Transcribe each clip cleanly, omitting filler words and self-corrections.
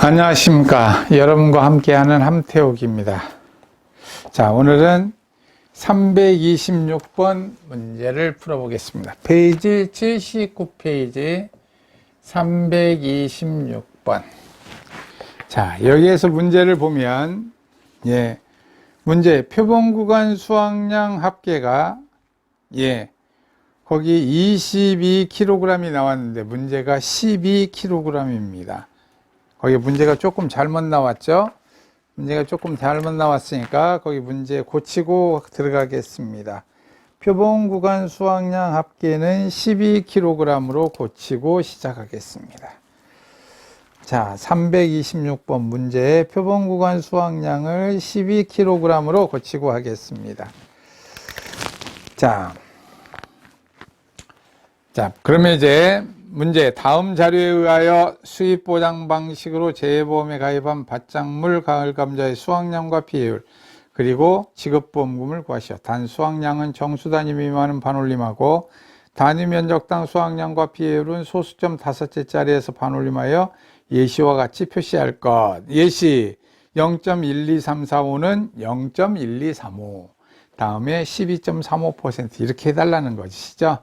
안녕하십니까. 여러분과 함께하는 함태욱입니다. 자, 오늘은 326번 문제를 풀어보겠습니다. 페이지 79페이지 326번. 자, 여기에서 문제를 보면, 문제, 표본구간 수확량 합계가, 거기 22kg이 나왔는데, 문제가 12kg입니다. 거기 문제가 조금 잘못 나왔죠? 문제가 조금 잘못 나왔으니까 거기 문제 고치고 들어가겠습니다. 표본 구간 수확량 합계는 12kg으로 고치고 시작하겠습니다. 자, 326번 문제 표본 구간 수확량을 12kg으로 고치고 하겠습니다. 자, 그러면 이제 문제, 다음 자료에 의하여 수입보장 방식으로 재해보험에 가입한 밭작물 가을감자의 수확량과 피해율, 그리고 지급보험금을 구하시오. 단 수확량은 정수 단위 미만은 반올림하고 단위 면적당 수확량과 피해율은 소수점 5개짜리에서 반올림하여 예시와 같이 표시할 것. 예시 0.12345는 0.1235, 다음에 12.35% 이렇게 해달라는 것이죠.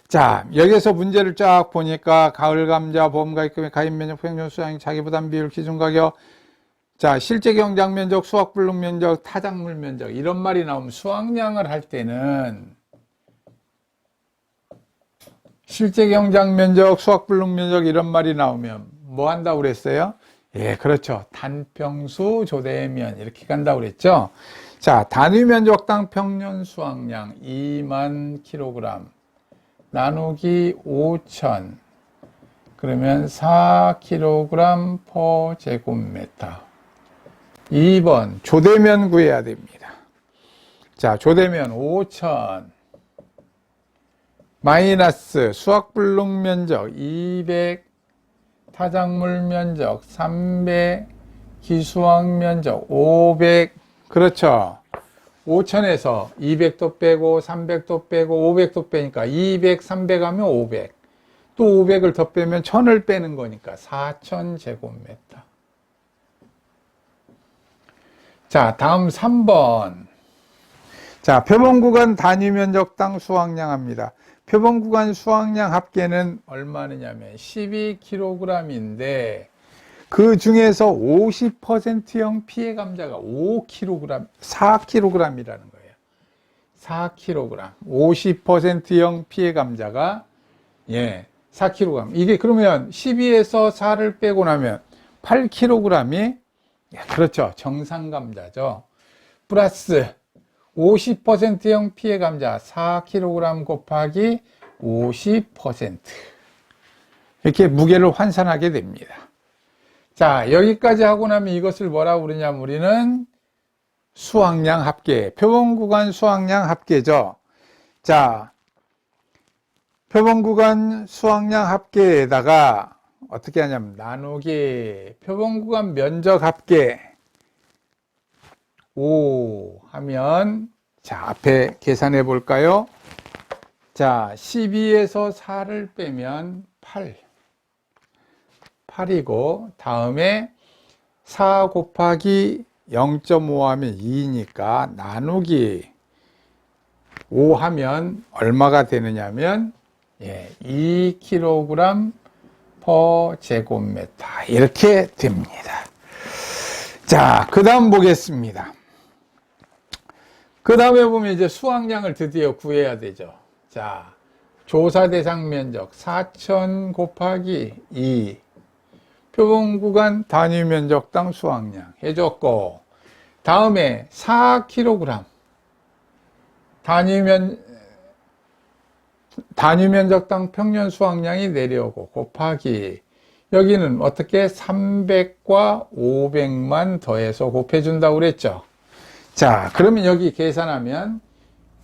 자, 여기서 문제를 쫙 보니까 가을 감자 보험가입금의 가입 면적, 평균 수확량, 자기부담 비율, 기준 가격, 자, 실제 경작 면적, 수확 불능 면적, 타작물 면적 이런 말이 나오면 수확량을 할 때는 실제 경작 면적, 수확 불능 면적 이런 말이 나오면 뭐 한다고 그랬어요? 예, 그렇죠. 단평수 조대면 이렇게 간다고 그랬죠. 자, 단위 면적당 평년 수확량 2만 kg 나누기 5,000 그러면 4kg per 제곱미터. 2번 조대면 구해야 됩니다. 자, 조대면 5,000 마이너스 수확불능 면적 200 타작물 면적 300 기수확 면적 500 그렇죠. 5,000에서 200도 빼고 300도 빼고 500도 빼니까 200, 300 하면 500. 또 500을 더 빼면 1000을 빼는 거니까 4000제곱미터. 자, 다음 3번. 자, 표본구간 단위 면적당 수확량 합니다. 표본구간 수확량 합계는 얼마느냐면 12kg인데 그 중에서 50%형 피해 감자가 5kg, 4kg이라는 거예요. 4kg. 50%형 피해 감자가 4kg. 이게 그러면 12에서 4를 빼고 나면 8kg이 그렇죠. 정상 감자죠. 플러스 50%형 피해 감자 4kg 곱하기 50%. 이렇게 무게를 환산하게 됩니다. 자, 여기까지 하고 나면 이것을 뭐라고 그러냐면 우리는 수확량 합계, 표본구간 수확량 합계죠. 자, 표본구간 수확량 합계에다가 어떻게 하냐면 나누기 표본구간 면적 합계 5 하면 자, 앞에 계산해 볼까요? 자, 12에서 4를 빼면 8이고 다음에 4 곱하기 0.5 하면 2니까 나누기 5 하면 얼마가 되느냐면 2kg per 제곱미터 이렇게 됩니다. 자, 그 다음 보겠습니다. 그 다음에 보면 이제 수확량을 드디어 구해야 되죠. 자, 조사 대상 면적 4000 곱하기 2 표본구간 단위 면적당 수확량 해줬고 다음에 4kg 단위 면적당 평년 수확량이 내려오고 곱하기 여기는 어떻게 300과 500만 더해서 곱해준다고 그랬죠. 자, 그러면 여기 계산하면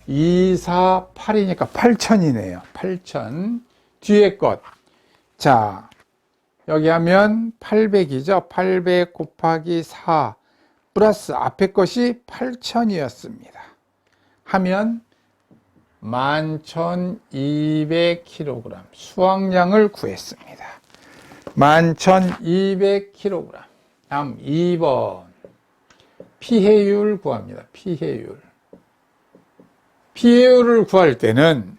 2, 4, 8이니까 8000이네요. 8000 뒤에 것. 자, 여기 하면 800이죠. 800 곱하기 4 플러스 앞에 것이 8000이었습니다. 하면 11,200kg 수확량을 구했습니다. 11,200kg. 다음 2번 피해율 구합니다. 피해율을 구할 때는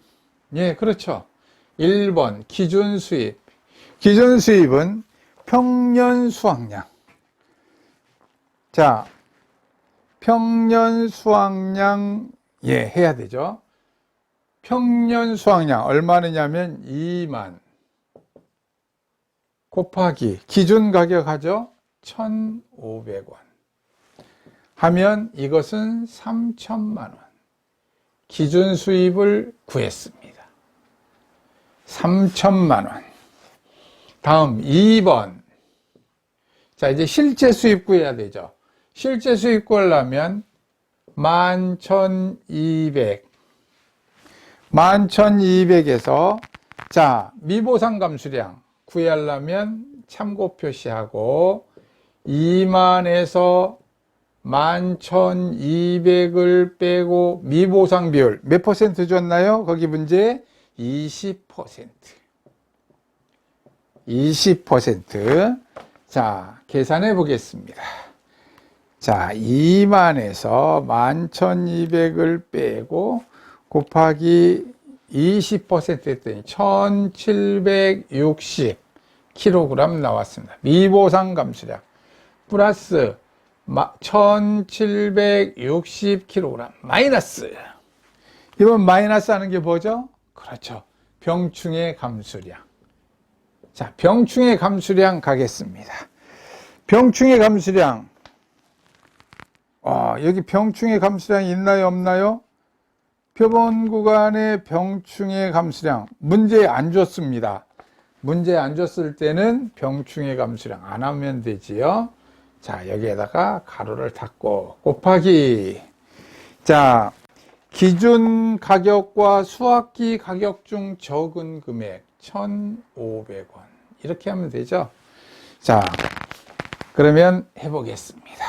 예, 그렇죠. 1번 기준 수입. 기준 수입은 평년 수확량. 자, 평년 수확량 예, 해야 되죠. 평년 수확량 얼마느냐면 2만 곱하기 기준 가격 하죠. 1,500원 하면 이것은 3천만 원. 기준 수입을 구했습니다. 3천만 원. 다음 2번. 자, 이제 실제 수입 구해야 되죠. 실제 수입 구하려면 11,200. 11,200에서 자, 미보상 감수량 구하려면 참고 표시하고 2만에서 11,200을 빼고 미보상 비율 몇 퍼센트 줬나요? 거기 문제 20%. 20%. 자, 계산해 보겠습니다. 자, 2만에서 11,200을 빼고 곱하기 20% 했더니 1,760kg 나왔습니다. 미보상 감수량 플러스 1,760kg 마이너스. 이번 마이너스 하는 게 뭐죠? 그렇죠. 병충해 감수량. 자, 병충해 감수량 가겠습니다. 병충해 감수량. 여기 병충해 감수량 있나요, 없나요? 표본 구간의 병충해 감수량. 문제에 안 줬습니다. 문제 안 줬을 때는 병충해 감수량 안 하면 되지요. 자, 여기에다가 가로를 닫고 곱하기. 자, 기준 가격과 수확기 가격 중 적은 금액 1,500원. 이렇게 하면 되죠. 자, 그러면 해보겠습니다.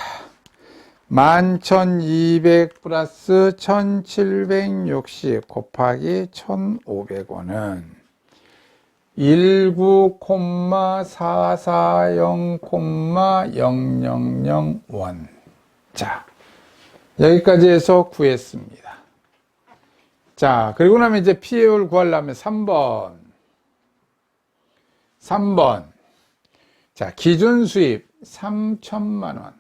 11,200 플러스 1,760 곱하기 1,500원은 19,440,000원. 자, 여기까지 해서 구했습니다. 자, 그리고 나면 이제 피해율 구하려면 3번. 자, 기준 수입 3천만 원.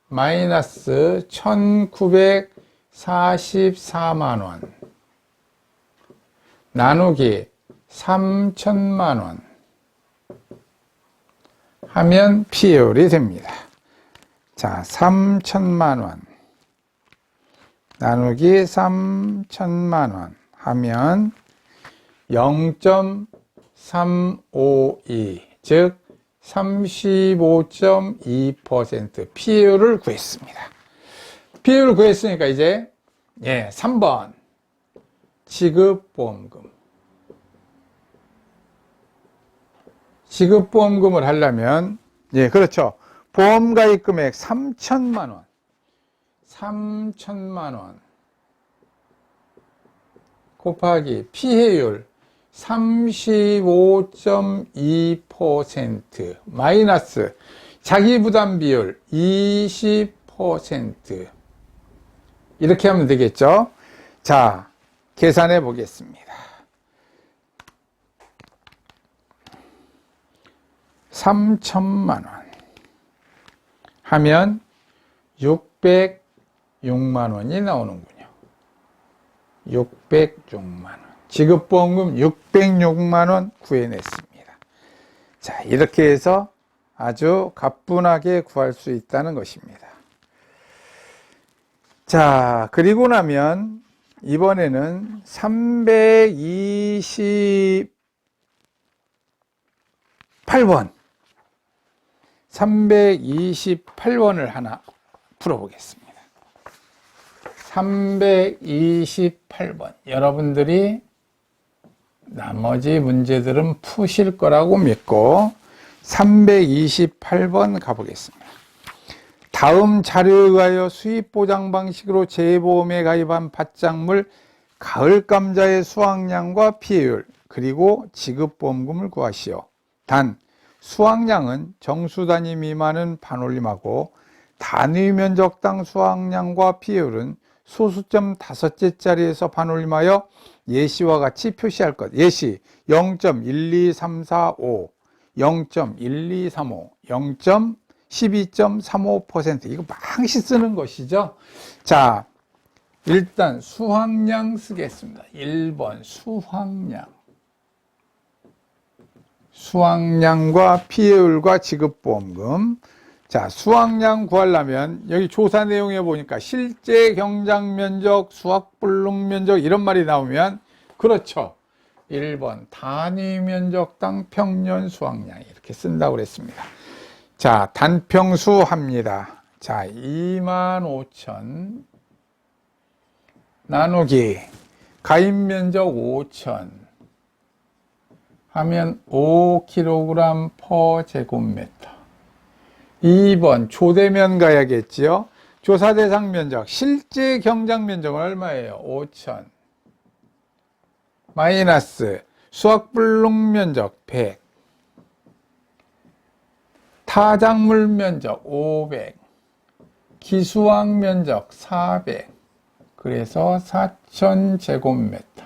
마이너스 1,944만 원. 나누기 3천만 원. 하면 피해율이 됩니다. 자, 3천만 원. 나누기 3천만 원. 하면 0.352, 즉 35.2% 피해율을 구했습니다. 피해율을 구했으니까 이제 3번 지급보험금. 지급보험금을 하려면 그렇죠. 보험가입 금액 3천만 원. 3천만 원 곱하기 피해율 35.2% 마이너스 자기부담 비율 20% 이렇게 하면 되겠죠. 자, 계산해 보겠습니다. 3천만 원 하면 606만 원이 나오는군요. 606만 원. 지급보험금 606만 원 구해냈습니다. 자, 이렇게 해서 아주 가뿐하게 구할 수 있다는 것입니다. 자, 그리고 나면 이번에는 328번을 하나 풀어보겠습니다. 328번. 여러분들이 나머지 문제들은 푸실 거라고 믿고 328번 가보겠습니다. 다음 자료에 의하여 수입보장 방식으로 재보험에 가입한 밭작물 가을 감자의 수확량과 피해율 그리고 지급보험금을 구하시오. 단 수확량은 정수 단위 미만은 반올림하고 단위 면적당 수확량과 비율은 소수점 5개짜리에서 반올림하여 예시와 같이 표시할 것. 예시 0.12345, 0.1235, 0.12.35%. 이거 많이 쓰는 것이죠. 자, 일단 수확량 쓰겠습니다. 1번 수확량. 수확량과 피해율과 지급보험금. 자, 수확량 구하려면 여기 조사 내용에 보니까 실제 경작 면적, 수확불능 면적 이런 말이 나오면 그렇죠. 1번 단위 면적당 평년 수확량 이렇게 쓴다고 그랬습니다. 자, 단평수 합니다. 자, 25,000 나누기 가입 면적 5,000 하면 5kg per 제곱미터. 2번 조대면 가야겠지요. 조사 대상 면적, 실제 경작 면적은 얼마예요? 5,000 마이너스 수확불능 면적 100, 타작물 면적 500, 기수확 면적 400, 그래서 4,000제곱미터.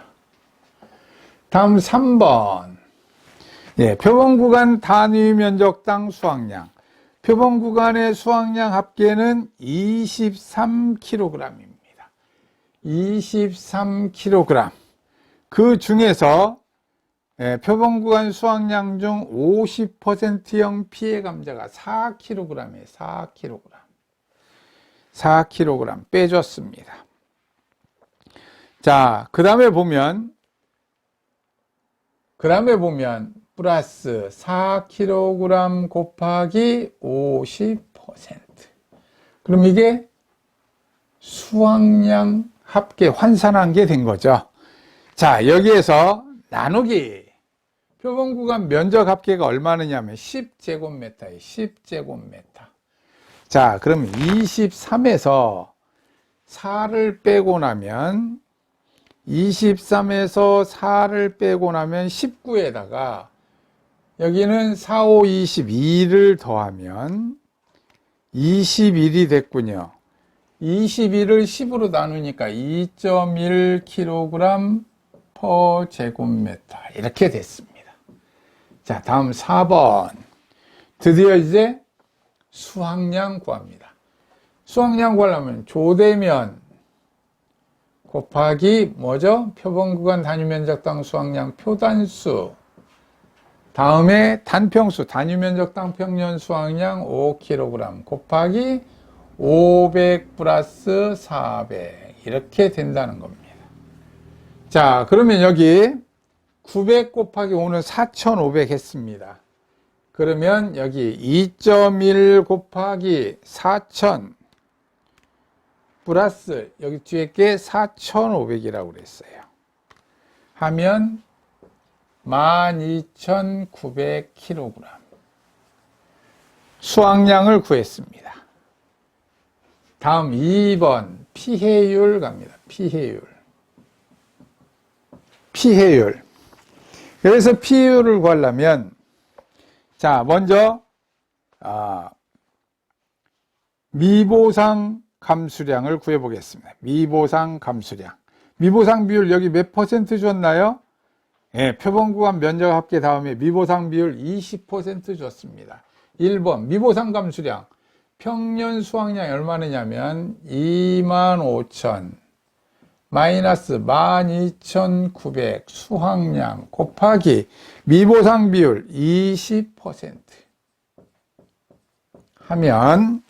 다음 3번. 예, 표본구간 단위 면적당 수확량. 표본구간의 수확량 합계는 23kg입니다. 23kg. 그 중에서 표본구간 수확량 중 50%형 피해 감자가 4kg이에요. 4kg. 4kg 빼줬습니다. 자, 그 다음에 보면 플러스 4kg 곱하기 50%. 그럼 이게 수확량 합계 환산한 게 된 거죠. 자, 여기에서 나누기 표본구간 면적 합계가 얼마느냐면 10제곱미터예요. 10제곱미터. 자, 그럼 23에서 4를 빼고 나면 23에서 4를 빼고 나면 19에다가 여기는 4, 5, 22를 더하면 21이 됐군요. 21을 10으로 나누니까 2.1kg per 제곱미터 이렇게 됐습니다. 자, 다음 4번. 드디어 이제 수확량 구합니다. 수확량 구하려면 조대면 곱하기 뭐죠? 표본구간 단위면적당 수확량 표단수, 다음에 단평수 단위면적당 평년 수확량 5kg 곱하기 500 플러스 400 이렇게 된다는 겁니다. 자, 그러면 여기 900 곱하기 5는 4,500 했습니다. 그러면 여기 2.1 곱하기 4,000 플러스 여기 뒤에 게 4,500이라고 그랬어요. 하면 12,900kg. 수확량을 구했습니다. 다음 2번 피해율 갑니다. 피해율. 그래서 피해율을 구하려면 자, 먼저 미보상 감수량을 구해보겠습니다. 미보상 감수량. 미보상 비율 여기 몇 퍼센트 줬나요? 예, 표본구간 면적 합계 다음에 미보상 비율 20% 줬습니다. 1번 미보상 감수량. 평년 수확량이 얼마냐면 25,000 마이너스 12,900 수확량 곱하기 미보상 비율 20% 하면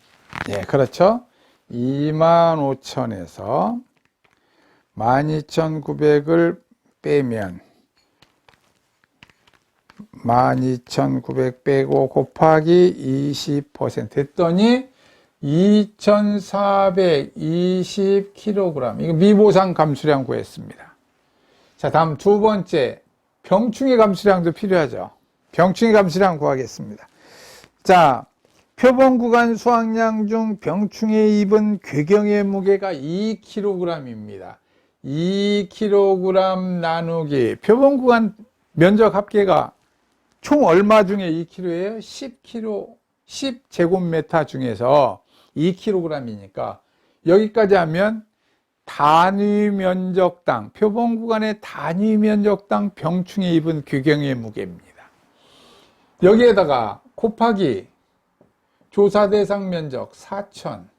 예, 그렇죠. 25,000에서 12,900을 빼면 12,900 빼고 곱하기 20% 했더니 2,420kg. 이거 미보상 감수량 구했습니다. 자, 다음 두 번째 병충해 감수량도 필요하죠. 병충해 감수량 구하겠습니다. 자, 표본구간 수확량 중 병충해 입은 궤경의 무게가 2kg입니다. 2kg 나누기 표본구간 면적 합계가 총 얼마 중에 2kg예요? 10kg, 10제곱미터 중에서 2kg이니까 여기까지 하면 단위 면적당, 표본 구간의 단위 면적당 병충해 입은 규경의 무게입니다. 여기에다가 곱하기 조사 대상 면적 4,000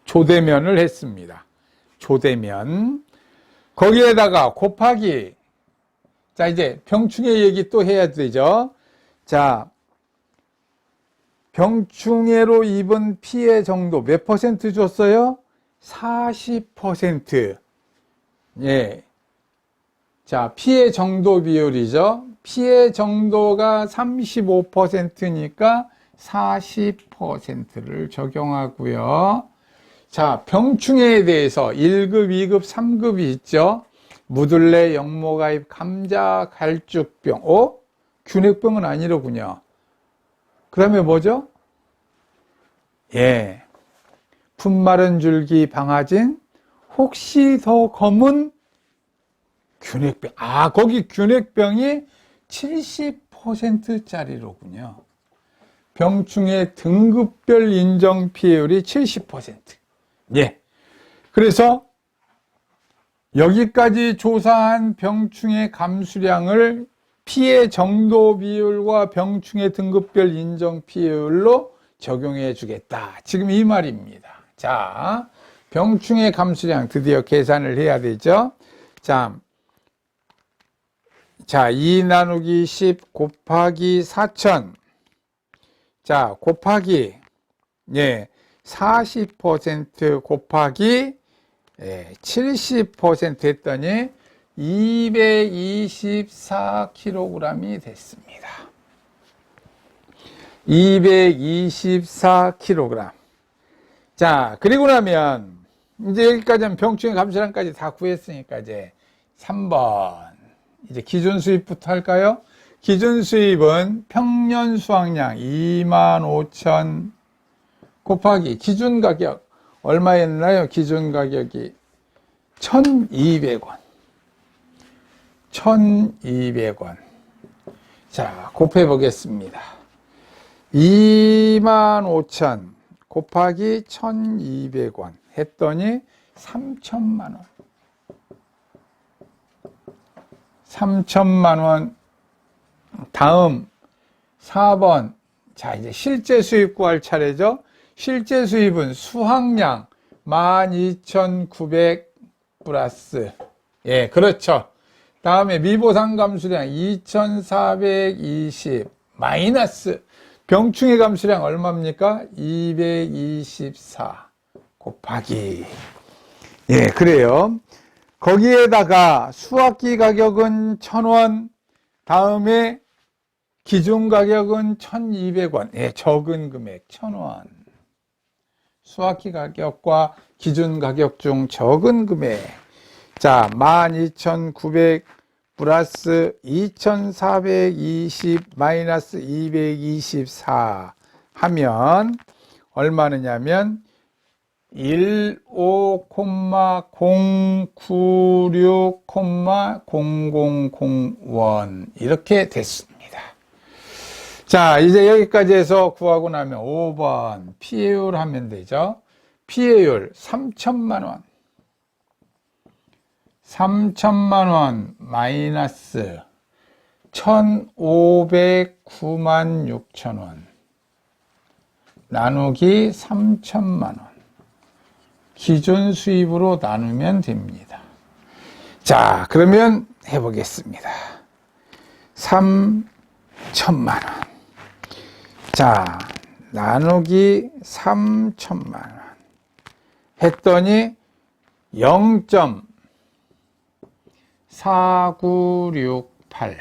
조대면을 했습니다. 조대면. 거기에다가 곱하기, 자, 이제 병충해 얘기 또 해야 되죠. 자, 병충해로 입은 피해 정도 몇 퍼센트 줬어요? 40%. 예. 자, 피해 정도 비율이죠. 피해 정도가 35%니까 40%를 적용하고요. 자, 병충해에 대해서 1급, 2급, 3급이 있죠. 무들레, 영모가입, 감자, 갈죽병. 균핵병은 아니로군요. 그 다음에 뭐죠? 예. 풋마른 줄기, 방아진, 혹시 더 검은 균핵병. 거기 균핵병이 70%짜리로군요. 병충해 등급별 인정 피해율이 70%. 예. 그래서 여기까지 조사한 병충해 감수량을 피해 정도 비율과 병충해 등급별 인정 피해율로 적용해 주겠다. 지금 이 말입니다. 자, 병충해 감수량 드디어 계산을 해야 되죠. 자, 2 나누기 10 곱하기 4,000. 자, 곱하기, 예, 40% 곱하기, 70% 했더니 224kg이 됐습니다. 224kg. 자, 그리고 나면, 이제 여기까지는 병충해 감수량까지 다 구했으니까, 이제 3번. 이제 기준 수입부터 할까요? 기준 수입은 평년 수확량 25,000 곱하기 기준 가격 얼마였나요? 기준 가격이 1,200원. 1,200원. 자, 곱해 보겠습니다. 25,000 곱하기 1,200원 했더니 3,000만 원. 3,000만 원. 다음 4번. 자, 이제 실제 수입 구할 차례죠. 실제 수입은 수확량 12,900 플러스. 예, 그렇죠. 다음에 미보상 감수량 2,420 마이너스 병충해 감수량 얼마입니까? 224 곱하기. 예, 그래요. 거기에다가 수확기 가격은 1,000원, 다음에 기준 가격은 1,200원. 예, 적은 금액 1,000원. 수확기 가격과 기준 가격 중 적은 금액. 자, 12,900 플러스 2,420 마이너스 224 하면 얼마느냐면 15,096,0001 이렇게 됐습니다. 자, 이제 여기까지 해서 구하고 나면 5번 피해율 하면 되죠. 피해율 3,000만 원. 3,000만 원 마이너스 1,509만 6천 원 나누기 3,000만 원. 기준 수입으로 나누면 됩니다. 자, 그러면 해보겠습니다. 3,000만 원. 자, 나누기 3,000만 원. 했더니 0.4968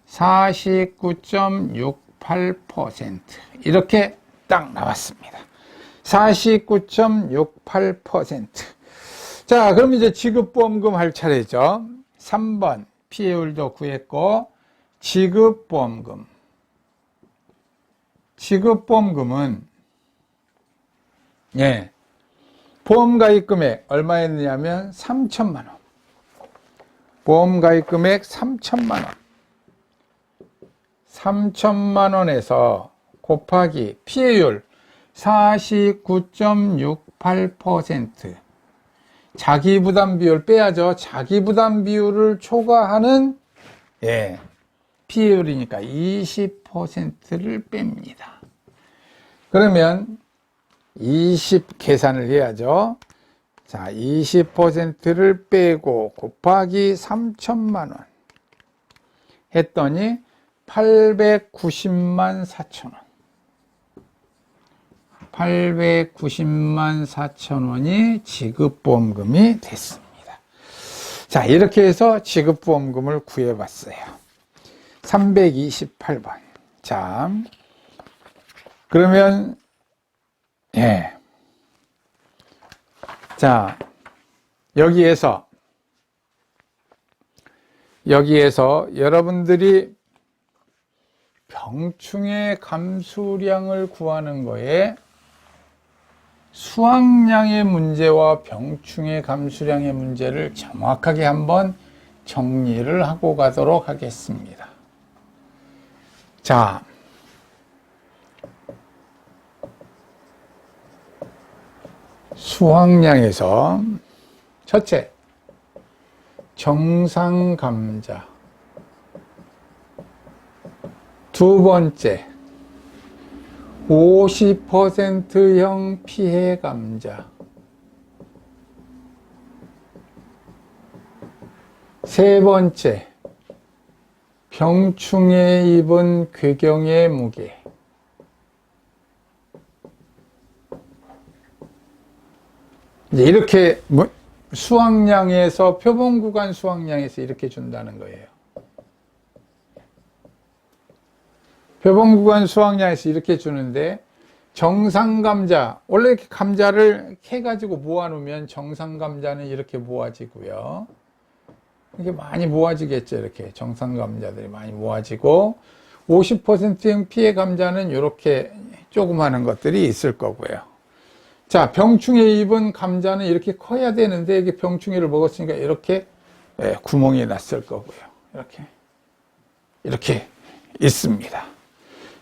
49.68% 이렇게 딱 나왔습니다. 49.68%. 자, 그럼 이제 지급보험금 할 차례죠. 3번 피해율도 구했고 지급보험금. 지급보험금은 예, 보험가입금액 얼마였냐면 3,000만 원. 보험가입금액 3,000만 원. 3천만 원에서 곱하기 피해율 49.68%. 자기부담 비율 빼야죠. 자기부담 비율을 초과하는 피해율이니까 20%를 뺍니다. 그러면 20 계산을 해야죠. 자, 20%를 빼고 곱하기 3천만 원 했더니 890만 4천 원. 890만 4천 원이 지급보험금이 됐습니다. 자, 이렇게 해서 지급보험금을 구해봤어요. 328번. 자, 그러면 자, 여기에서 여러분들이 병충해 감수량을 구하는 거에 수확량의 문제와 병충해 감수량의 문제를 정확하게 한번 정리를 하고 가도록 하겠습니다. 자, 수확량에서 첫째, 정상감자. 두 번째, 50%형 피해감자. 세 번째, 병충해 입은 궤경의 무게. 이렇게 수확량에서 표본구간 수확량에서 이렇게 준다는 거예요. 표본구간 수확량에서 이렇게 주는데 정상감자, 원래 이렇게 감자를 캐가지고 모아놓으면 정상감자는 이렇게 모아지고요. 이게 많이 모아지겠죠. 이렇게 정상감자들이 많이 모아지고 50%형 피해 감자는 이렇게 조그마한 것들이 있을 거고요. 자, 병충해 입은 감자는 이렇게 커야 되는데 이게 병충해를 먹었으니까 이렇게 구멍이 났을 거고요. 이렇게 있습니다.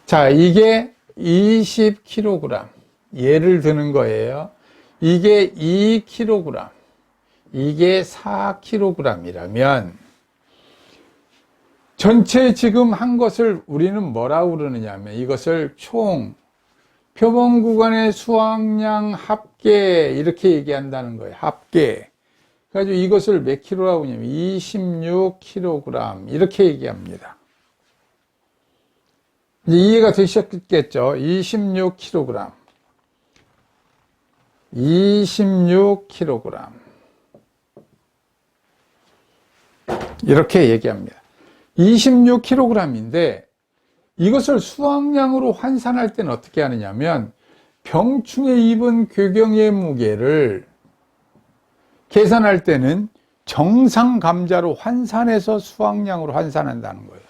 자, 이게 20kg. 예를 드는 거예요. 이게 2kg. 이게 4kg이라면 전체 지금 한 것을 우리는 뭐라고 그러느냐면 이것을 총 표본구간의 수확량 합계 이렇게 얘기한다는 거예요. 합계. 그래가지고 이것을 몇 킬로라고 하냐면 26kg 이렇게 얘기합니다. 이제 이해가 되셨겠죠? 26kg. 26kg. 이렇게 얘기합니다. 26kg인데 이것을 수확량으로 환산할 때는 어떻게 하느냐면 병충해 입은 궤경의 무게를 계산할 때는 정상 감자로 환산해서 수확량으로 환산한다는 거예요.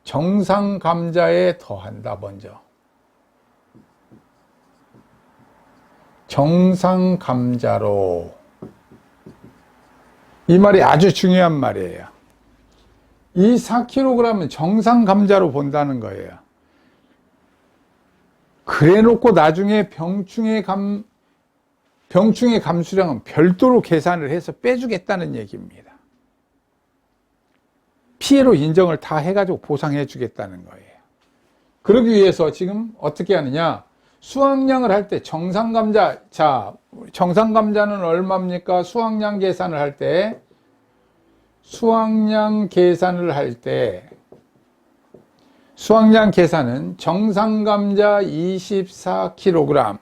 정상 감자에 더한다. 먼저 정상 감자로, 이 말이 아주 중요한 말이에요. 이 4kg은 정상 감자로 본다는 거예요. 그래 놓고 나중에 병충해 감수량은 별도로 계산을 해서 빼주겠다는 얘기입니다. 피해로 인정을 다 해가지고 보상해 주겠다는 거예요. 그러기 위해서 지금 어떻게 하느냐, 수확량을 할 때 정상 감자, 자, 정상 감자는 얼마입니까? 수확량 계산을 할 때 수확량 계산은 정상감자 24kg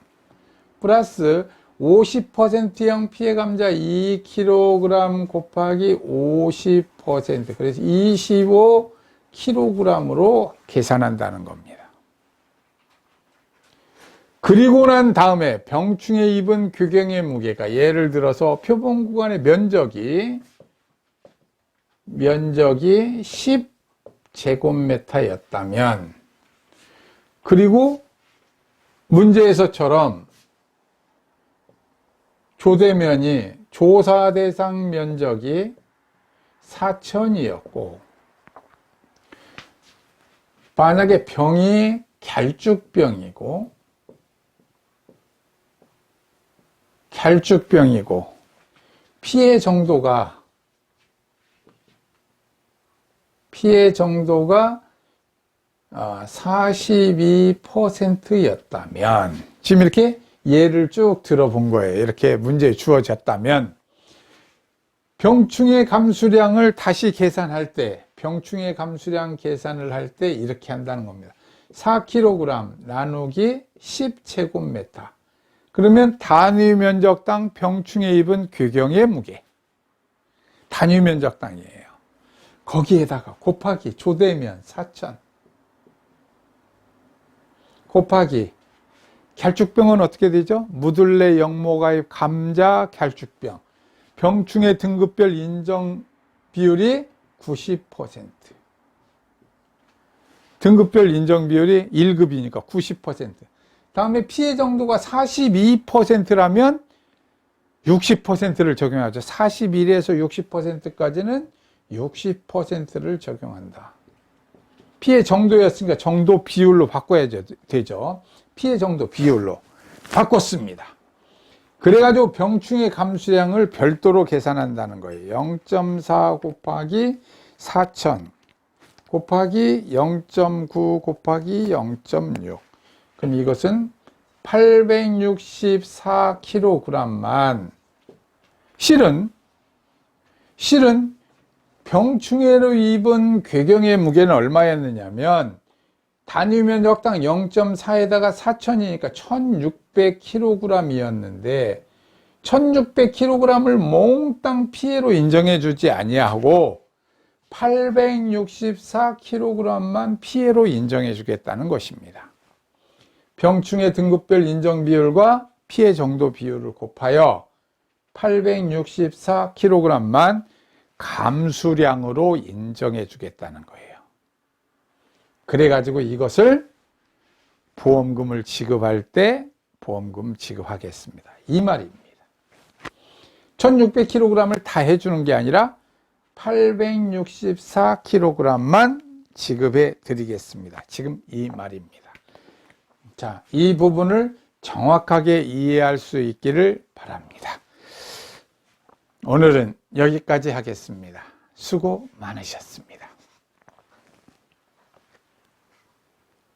플러스 50%형 피해감자 2kg 곱하기 50%, 그래서 25kg으로 계산한다는 겁니다. 그리고 난 다음에 병충해 입은 궤경의 무게가, 예를 들어서 표본구간의 면적이 10제곱미터였다면, 그리고 문제에서처럼 조대면이 조사 대상 면적이 4,000이었고 만약에 병이 갤쭉병이고 피해 정도가 42%였다면, 지금 이렇게 예를 쭉 들어본 거예요. 이렇게 문제에 주어졌다면, 병충해 감수량을 다시 계산할 때, 병충해 감수량 계산을 할 때 이렇게 한다는 겁니다. 4kg 나누기 10제곱미터. 그러면 단위 면적당 병충해 입은 궤경의 무게. 단위 면적당이에요. 거기에다가 곱하기 조대면 4,000 곱하기 갤쭉병은 어떻게 되죠? 무둘레 영모가입 감자 갤쭉병. 병충해 등급별 인정 비율이 90%. 등급별 인정 비율이 1급이니까 90%. 다음에 피해 정도가 42%라면 60%를 적용하죠. 41에서 60%까지는 60%를 적용한다. 피해 정도였으니까 정도 비율로 바꿔야 되죠. 피해 정도 비율로 바꿨습니다. 그래가지고 병충해 감수량을 별도로 계산한다는 거예요. 0.4 곱하기 4,000 곱하기 0.9 곱하기 0.6. 그럼 이것은 864kg만. 실은 병충해로 입은 궤경의 무게는 얼마였느냐면 단위 면적당 0.4에다가 4,000이니까 1600kg이었는데 1600kg을 몽땅 피해로 인정해 주지 아니하고 864kg만 피해로 인정해 주겠다는 것입니다. 병충해 등급별 인정 비율과 피해 정도 비율을 곱하여 864kg만 감수량으로 인정해 주겠다는 거예요. 그래가지고 이것을 보험금을 지급할 때 보험금 지급하겠습니다. 이 말입니다. 1600kg을 다 해주는 게 아니라 864kg만 지급해 드리겠습니다. 지금 이 말입니다. 자, 이 부분을 정확하게 이해할 수 있기를 바랍니다. 오늘은 여기까지 하겠습니다. 수고 많으셨습니다.